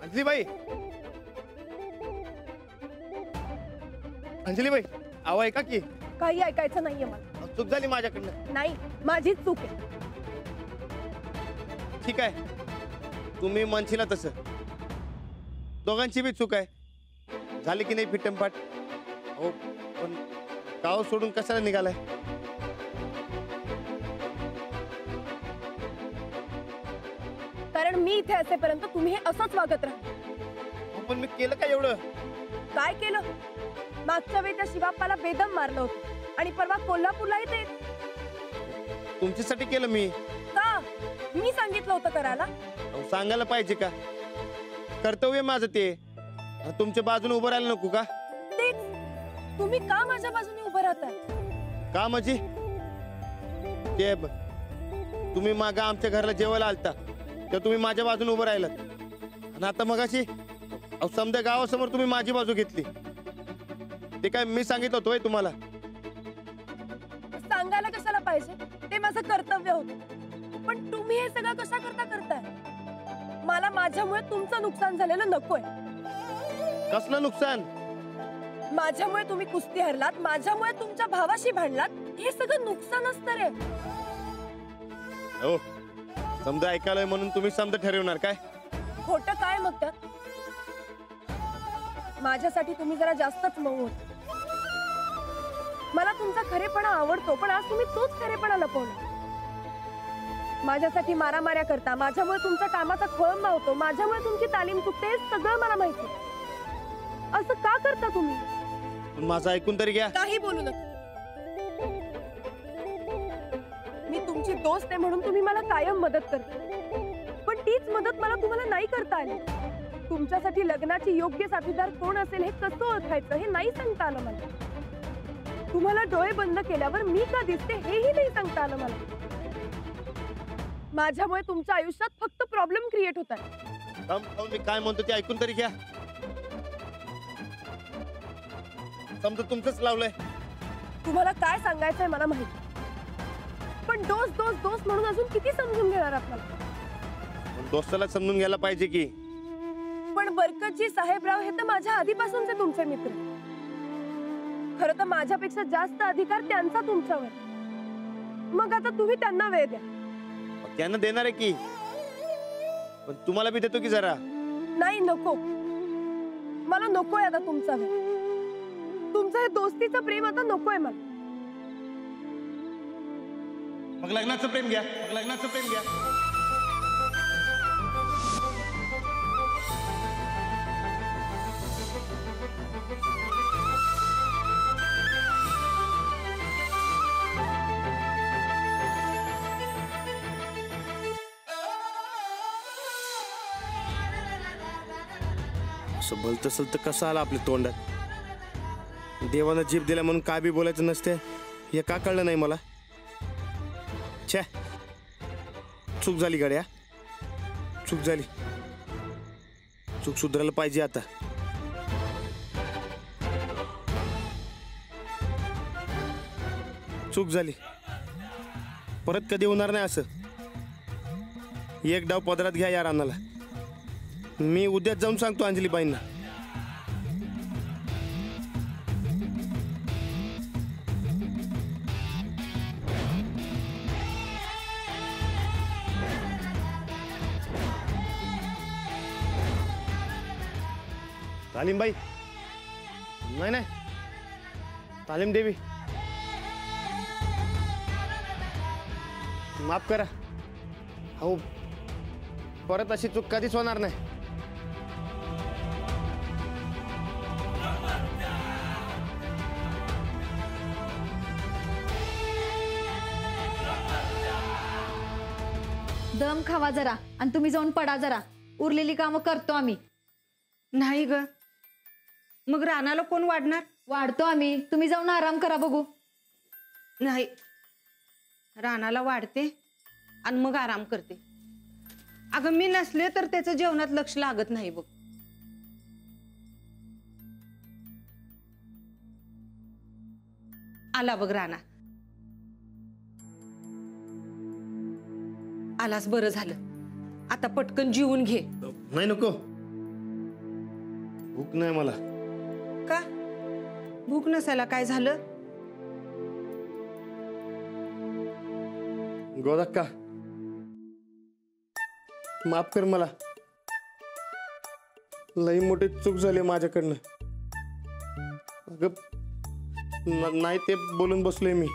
अंजलीबाई, अंजलीबाई, आव ऐका की. काही ऐकायचं नाहीये मला. चूक झाली माझ्याकडनं. नाही, माझीच चूक आहे. ठीक आहे, तुम्ही म्हणशीला तसं. दोघांची बी चूक आहे. झाली की नाही फिटमफाट. हो, पण गाव सोडून कशाला निघालाय? कारण मी इथे असेपर्यंत तुम्ही हे असंच वागत राहा. पण मी केलं काय एवढं? काय केलं? मागच्या वेळी त्या शिवाप्पाला बेदम मारलं होतं आणि परवा कोल्हापूरलाही ते. तुमच्यासाठी केलं मी. का? मी सांगितलं होतं करायला. सांगायला पाहिजे का? कर्तव्य माझं ते. तुमच्या बाजूने उभं राहायला नको का? तेच, तुम्ही का माझ्या बाजूने उभं राहताय? का म्हणजे? ते तुम्ही मागा आमच्या घराला जेवायला आलता तर तुम्ही माझ्या बाजूने उभं राहिलात, आणि आता मगाशी समजा गावासमोर तुम्ही माझी बाजू घेतली. ते काय मी सांगितलं होतं तुम्हाला? सांगायला कशाला पाहिजे? ते माझं कर्तव्य होतं. पण तुम्ही हे सगळं कशा करताय? मला माझ्यामुळे तुमचं नुकसान झालेलं नकोय. कसलं नुकसान? माझ्यामुळे तुम्ही कुस्ती हरलात, माझ्यामुळे तुमच्या भावाशी भांडलात, हे सगळं नुकसान असतं रे. हो, समजा ऐकायला म्हणून तुम्ही समजा ठरवणार काय? खोटं काय मग त्यात? माझ्यासाठी तुम्ही जरा जास्तच मऊ होत. मला तुमचा खरेपणा आवडतो, पण आज तुम्ही तोच खरेपणा लपवला. माझ्यासाठी मारामाऱ्या करता, माझ्यामुळे तुमच्या कामाचा खोळंबा होतो, माझ्यामुळे तुमची तालीम चुकते, हे सगळं मला माहिती. असं का करता तुम्ही? माझं ऐकून तरी घ्या. काही बोलू नका. मी तुमची दोस्त आहे म्हणून तुम्ही मला कायम मदत करता, पण तीच मदत मला तुम्हाला नाही करता आली. तुमच्यासाठी लग्नाची योग्य साथीदार कोण असेल हे कसं ओळखायचं हे नाही सांगता आलं मला. तुम्हाला डोळे बंद केल्यावर मी का दिसते हेही नाही सांगता आलं मला. माझ्यामुळे तुमच्या आयुष्यात फक्त प्रॉब्लेम क्रिएट होत आहे. मी काय म्हणतो ते ऐकून तरी घ्या. समजा तुमचंच लावलंय. तुम्हाला काय सांगायचंय मला माहिती, पण दोस्त दोस्त दोस्त म्हणून अजून किती समजून घेणार आपल्याला? दोस्ताला समजून घ्यायला पाहिजे की. पण बरकतजी साहेबराव हे तर माझ्या आधीपासूनचे तुमचे मित्र. खरं तर माझ्यापेक्षा जास्त अधिकार त्यांचा तुमच्यावर. मग आता तुम्ही त्यांना वेळ द्या. त्यांना देणार आहे की, पण तुम्हाला बी देतो की जरा. नाही, नको. मला नकोय आता तुमचा वेळ. तुमचं हे दोस्तीचं प्रेम आता नकोय मला. मग लग्नाचं प्रेम घ्या. लग्नाचं प्रेम घ्या. असं भलत असेल तर कसं आला आपल्या तोंडात? देवानं जीभ दिला म्हणून काय बी बोलायचं नसते हे का कळलं नाही मला? छे, चूक झाली गड्या, चूक झाली. चूक सुधारायला पाहिजे आता. चूक झाली, परत कधी होणार नाही असं. एक डाव पदरात घ्या या रानाला. मी उद्याच जाऊन सांगतो अंजलीबाईंना. तालीमबाई, नाही नाही, तालीम देवी, माफ करा. हो, परत अशी चूक कधीच होणार नाही. दम खावा जरा आणि तुम्ही जाऊन पडा जरा. उरलेली कामं करतो आम्ही. नाही ग, मग रानाला कोण वाढणार? वाढतो आम्ही, तुम्ही जाऊन आराम करा बघू. नाही, रानाला वाढते आणि मग आराम करते. अगं मी नसले तर त्याचं जेवणात लक्ष लागत नाही बघ. आला बघ राणा. आलास बरं झालं. आता पटकन जीवन घे. नाही नको, भूक नाही मला. का भूक नसायला काय झालं? गोदाक्का, माफ कर मला. लई मोठी चूक झाली माझ्याकडनं. अगं नाही ते बोलून बसलोय मी.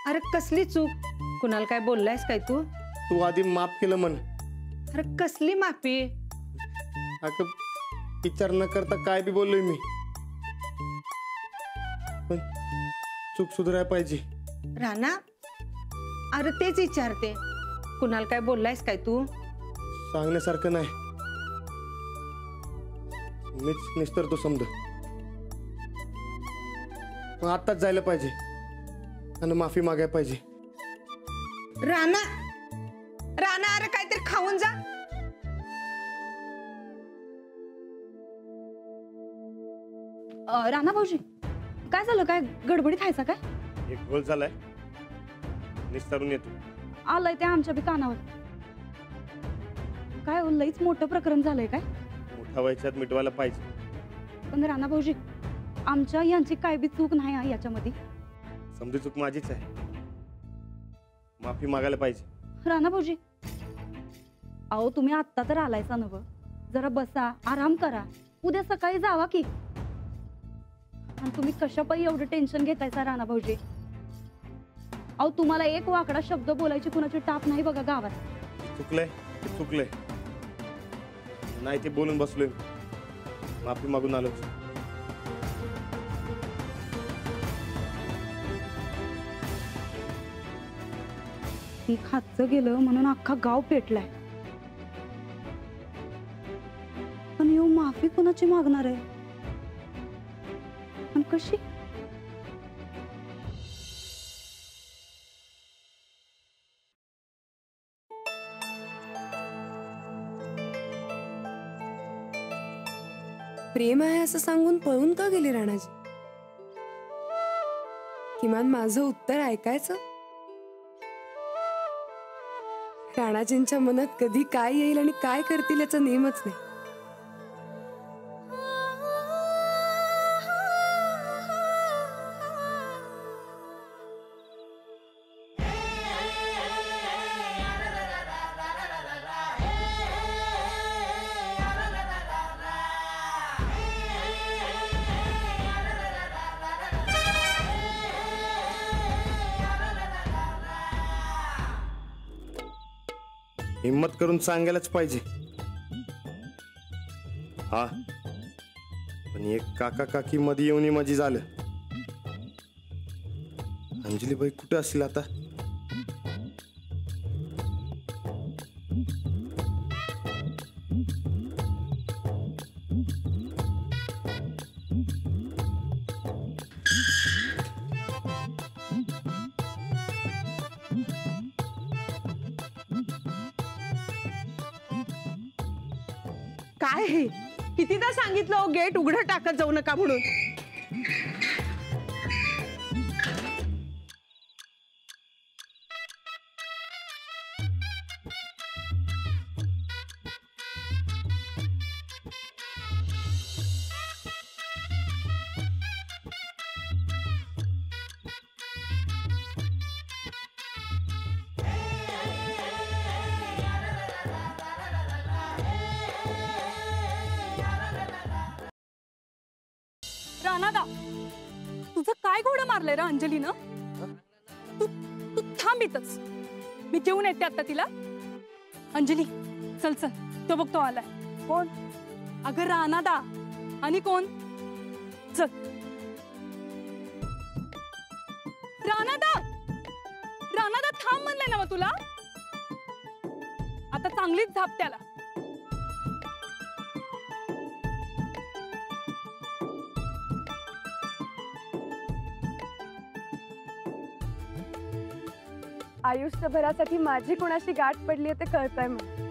अरे कसली चूक? कुणाला काय बोललायस काय तू? तू आधी माफ केलं म्हण. अरे कसली माफी? अगं विचार न करता काय बी बोललोय मी. पण चूक सुधारायला पाहिजे. राणा, अरे तेच विचारते, कुणाला काय बोललायस काय तू? सांगण्यासारखं नाही. मीच निस्तरतो समज. मग आत्ताच जायला पाहिजे आणि माफी मागायला पाहिजे. राणा, राणा, अरे काहीतरी खाऊन जा. राणा भाऊजी, काय झालं? काय गडबडीत खायचा काय? एक गोल झालाय, निस्तरून येतो. आलंय ते आमच्या बी कानावर. काय लईच मोठं प्रकरण झालंय काय? मोठा व्हायच्यात मिटवायला पाहिजे. पण राणा भाऊजी, आमच्या यांची काय बी चूक नाही आहे याच्यामध्ये. समजी चूक माझीच आहे. माफी मागायला पाहिजे. राणा भाऊजी, अहो तुम्ही आत्ता तर आलायचा नव, जरा बसा, आराम करा, उद्या सकाळी जावा की. आणि तुम्ही कशापायी एवढं टेन्शन घेतायचा राणा भाऊजी? अहो तुम्हाला एक वाकडा शब्द बोलायची कुणाची टाप नाही बघा गावात. चुकलंय, चुकलंय. नाही ते बोलून बसलोय. माफी मागून आलो. ती खातचं गेलं म्हणून अख्खा गाव पेटलाय. पण येऊ माफी कुणाची मागणार आहे आणि कशी? प्रेम आहे असं सांगून पळून का गेली राणाजी? किमान माझं उत्तर ऐकायचं. राणाजींच्या मनात कधी काय येईल आणि काय करतील याचा नेमच नाही. हिम्मत करून सांगायलाच पाहिजे. हा, पण एक काका काकी मध्ये येऊन माझी झालं. अंजलीबाई कुठे असेल आता? काय हे? कितीदा सांगितलं गेट उघडं टाकत जाऊ नका म्हणून. राणादा, तुझं काय घोडं मारलंय रा अंजलीनं? तू तू थांब इथंच, मी घेऊन येते आता तिला. अंजली चल चल, तो बघ तो आलाय. कोण? अगं राणादा. आणि कोण? चल. राणादा, राणादा थांब म्हणलंय ना मग तुला. आता चांगलीच झाप त्याला. आयुष्यभरासाठी माझी कोणाशी गाठ पडली ते कळतंय मला.